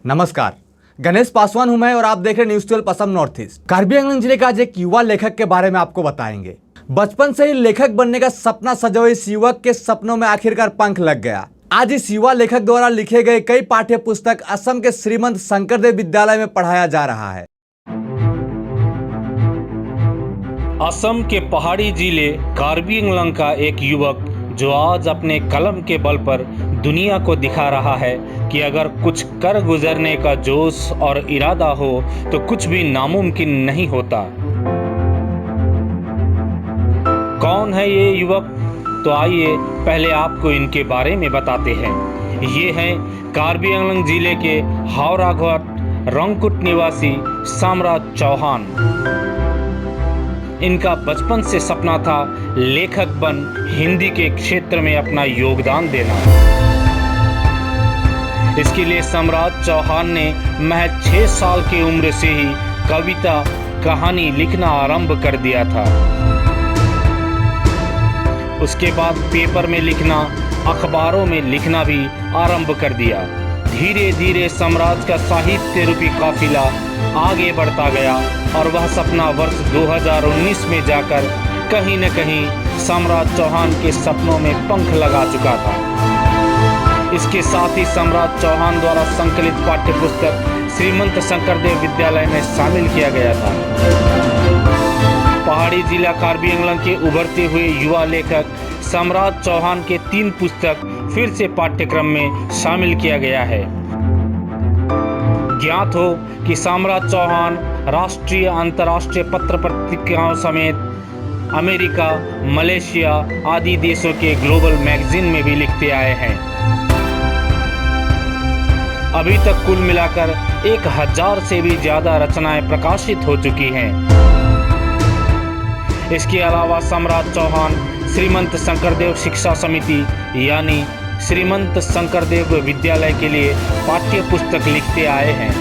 नमस्कार, गणेश पासवान हूं मैं और आप देख रहे news 12 Assam north east. Karbi Anglong जिले का आज एक युवा लेखक के बारे में आपको बताएंगे। बचपन से ही लेखक बनने का सपना सजो इस युवक के सपनों में आखिरकार पंख लग गया। आज इस युवा लेखक द्वारा लिखे गए कई पाठ्य पुस्तक असम के श्रीमंत शंकरदेव विद्यालय में पढ़ाया जा रहा है। असम के पहाड़ी जिले कार्बी आंगलॉन्ग का एक युवक जो आज अपने कलम के बल पर दुनिया को दिखा रहा है कि अगर कुछ कर गुजरने का जोश और इरादा हो तो कुछ भी नामुमकिन नहीं होता। कौन है ये युवक? तो आइए पहले आपको इनके बारे में बताते हैं। ये हैं कार्बी आंगलॉन्ग जिले के हावराघाट रंगकुट निवासी सम्राट चौहान। इनका बचपन से सपना था लेखक बन हिंदी के क्षेत्र में अपना योगदान देना। इसके लिए सम्राट चौहान ने महज 6 साल की उम्र से ही कविता कहानी लिखना आरंभ कर दिया था। उसके बाद पेपर में लिखना, अखबारों में लिखना भी आरंभ कर दिया। धीरे धीरे सम्राट का साहित्य रूपी काफिला आगे बढ़ता गया और वह सपना वर्ष 2019 में जाकर कहीं न कहीं सम्राट चौहान के सपनों में पंख लगा चुका था। इसके साथ ही सम्राट चौहान द्वारा संकलित पाठ्य पुस्तक श्रीमंत शंकरदेव विद्यालय में शामिल किया गया था। पहाड़ी जिला कार्बी आंगलॉन्ग के उभरते हुए युवा लेखक सम्राट चौहान के 3 पुस्तक फिर से पाठ्यक्रम में शामिल किया गया है। ज्ञात हो कि सम्राट चौहान राष्ट्रीय अंतर्राष्ट्रीय पत्र पत्रिकाओं समेत अमेरिका, मलेशिया आदि देशों के ग्लोबल मैगजीन में भी लिखते आए हैं। अभी तक कुल मिलाकर 1000 से भी ज्यादा रचनाएं प्रकाशित हो चुकी हैं। इसके अलावा सम्राट चौहान श्रीमंत शंकरदेव शिक्षा समिति यानी श्रीमंत शंकरदेव विद्यालय के लिए पाठ्य पुस्तक लिखते आए हैं।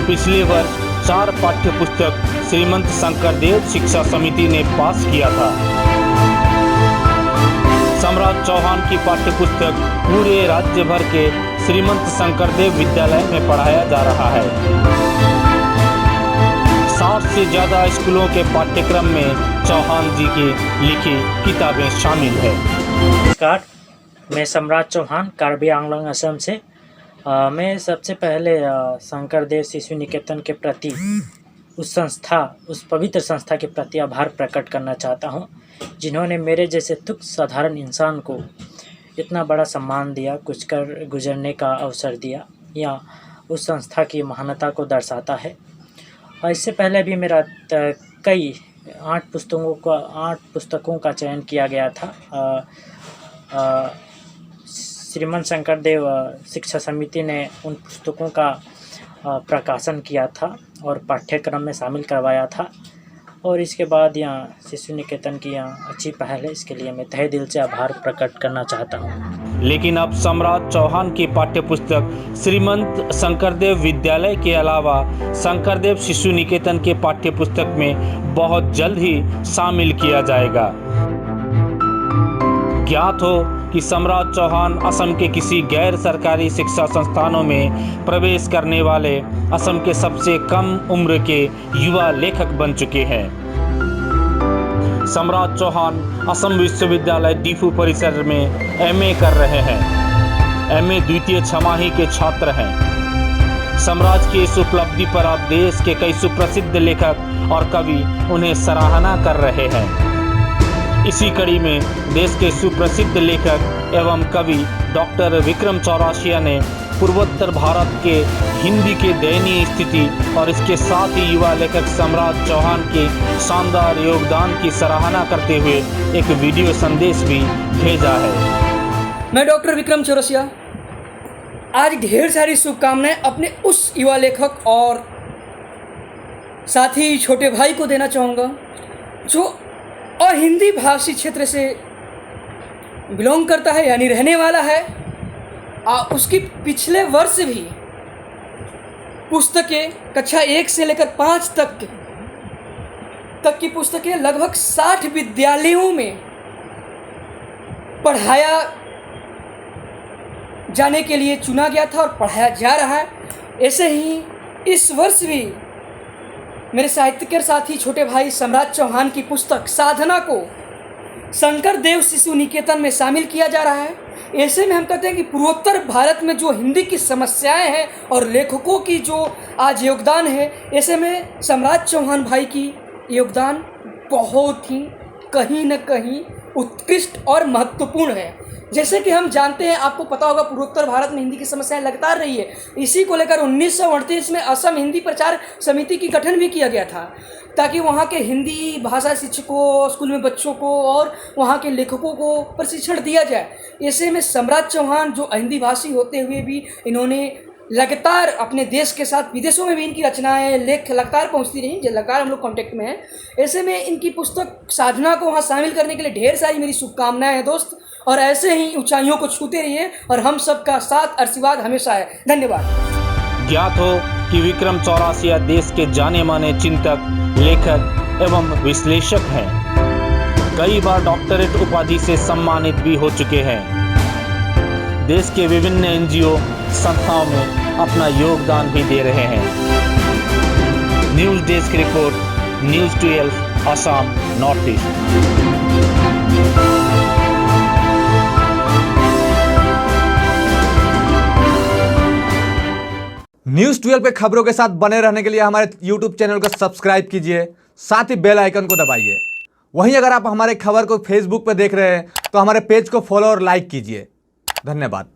पिछले वर्ष 4 पाठ्य पुस्तक श्रीमंत शंकरदेव शिक्षा समिति ने पास किया था। सम्राट चौहान की पाठ्य पुस्तक पूरे राज्य भर के श्रीमंत शंकरदेव विद्यालय में पढ़ाया जा रहा है। 60 से ज़्यादा स्कूलों के पाठ्यक्रम में चौहान जी की लिखी किताबें शामिल है। नमस्कार, मैं सम्राट चौहान कार्बी आंगलॉन्ग असम से। मैं सबसे पहले शंकरदेव शिशु निकेतन के प्रति उस पवित्र संस्था के प्रति आभार प्रकट करना चाहता हूं, जिन्होंने मेरे जैसे तुच्छ साधारण इंसान को इतना बड़ा सम्मान दिया, कुछ कर गुजरने का अवसर दिया। या उस संस्था की महानता को दर्शाता है। और इससे पहले भी मेरा कई 8 पुस्तकों का चयन किया गया था। श्रीमंत शंकरदेव शिक्षा समिति ने उन पुस्तकों का प्रकाशन किया था और पाठ्यक्रम में शामिल करवाया था। और इसके बाद यहाँ शिशु निकेतन की यहाँ अच्छी पहल है, इसके लिए मैं तहे दिल से आभार प्रकट करना चाहता हूँ। लेकिन अब सम्राट चौहान की पाठ्य पुस्तक श्रीमंत शंकरदेव विद्यालय के अलावा शंकरदेव शिशु निकेतन के पाठ्य पुस्तक में बहुत जल्द ही शामिल किया जाएगा। ज्ञात हो कि सम्राट चौहान असम के किसी गैर सरकारी शिक्षा संस्थानों में प्रवेश करने वाले असम के सबसे कम उम्र के युवा लेखक बन चुके हैं। सम्राट चौहान असम विश्वविद्यालय डीफू परिसर में एमए कर रहे हैं। एमए द्वितीय छमाही के छात्र हैं। सम्राट की इस उपलब्धि पर अब देश के कई सुप्रसिद्ध लेखक और कवि उन्हें सराहना कर रहे हैं। इसी कड़ी में देश के सुप्रसिद्ध लेखक एवं कवि डॉक्टर विक्रम चौरासिया ने पूर्वोत्तर भारत के हिंदी के दयनीय स्थिति और इसके साथ ही युवा लेखक सम्राट चौहान के शानदार योगदान की सराहना करते हुए एक वीडियो संदेश भी भेजा है। मैं डॉक्टर विक्रम चौरसिया आज ढेर सारी शुभकामनाएं अपने उस युवा लेखक और साथ ही छोटे भाई को देना चाहूँगा जो और हिंदी भाषी क्षेत्र से बिलोंग करता है, यानी रहने वाला है। उसकी पिछले वर्ष भी पुस्तकें कक्षा 1 से लेकर 5 तक की पुस्तकें लगभग 60 विद्यालयों में पढ़ाया जाने के लिए चुना गया था और पढ़ाया जा रहा है। ऐसे ही इस वर्ष भी मेरे साहित्यकार साथी छोटे भाई सम्राट चौहान की पुस्तक साधना को शंकर देव शिशु निकेतन में शामिल किया जा रहा है। ऐसे में हम कहते हैं कि पूर्वोत्तर भारत में जो हिंदी की समस्याएं हैं और लेखकों की जो आज योगदान है, ऐसे में सम्राट चौहान भाई की योगदान बहुत ही कहीं न कहीं उत्कृष्ट और महत्वपूर्ण है। जैसे कि हम जानते हैं, आपको पता होगा, पूर्वोत्तर भारत में हिंदी की समस्याएं लगातार रही है। इसी को लेकर 1938 में असम हिंदी प्रचार समिति की गठन भी किया गया था, ताकि वहाँ के हिंदी भाषा शिक्षकों, स्कूल में बच्चों को और वहाँ के लेखकों को प्रशिक्षण दिया जाए। ऐसे में सम्राट चौहान जो हिंदी भाषी होते हुए भी इन्होंने लगातार अपने देश के साथ विदेशों में भी इनकी रचनाएं, लेख लगातार पहुंचती रहीं, लगातार हम लोग कांटेक्ट में हैं। ऐसे में इनकी पुस्तक साधना को वहाँ शामिल करने के लिए ढेर सारी मेरी शुभकामनाएं हैं दोस्त, और ऐसे ही ऊंचाइयों को छूते रहिए और हम सबका साथ आशीर्वाद हमेशा है। धन्यवाद। ज्ञात हो कि विक्रम चौरसिया देश के जाने माने चिंतक, लेखक एवं विश्लेषक हैं। कई बार डॉक्टरेट उपाधि से सम्मानित भी हो चुके हैं। देश के विभिन्न एनजीओ संस्थाओं में अपना योगदान भी दे रहे हैं। News desk report, news 12 Assam north east. News 12 पे खबरों के साथ बने रहने के लिए हमारे YouTube चैनल को सब्सक्राइब कीजिए, साथ ही बेल आइकन को दबाइए। वहीं अगर आप हमारे खबर को Facebook पे देख रहे हैं तो हमारे पेज को फॉलो और लाइक कीजिए। धन्यवाद।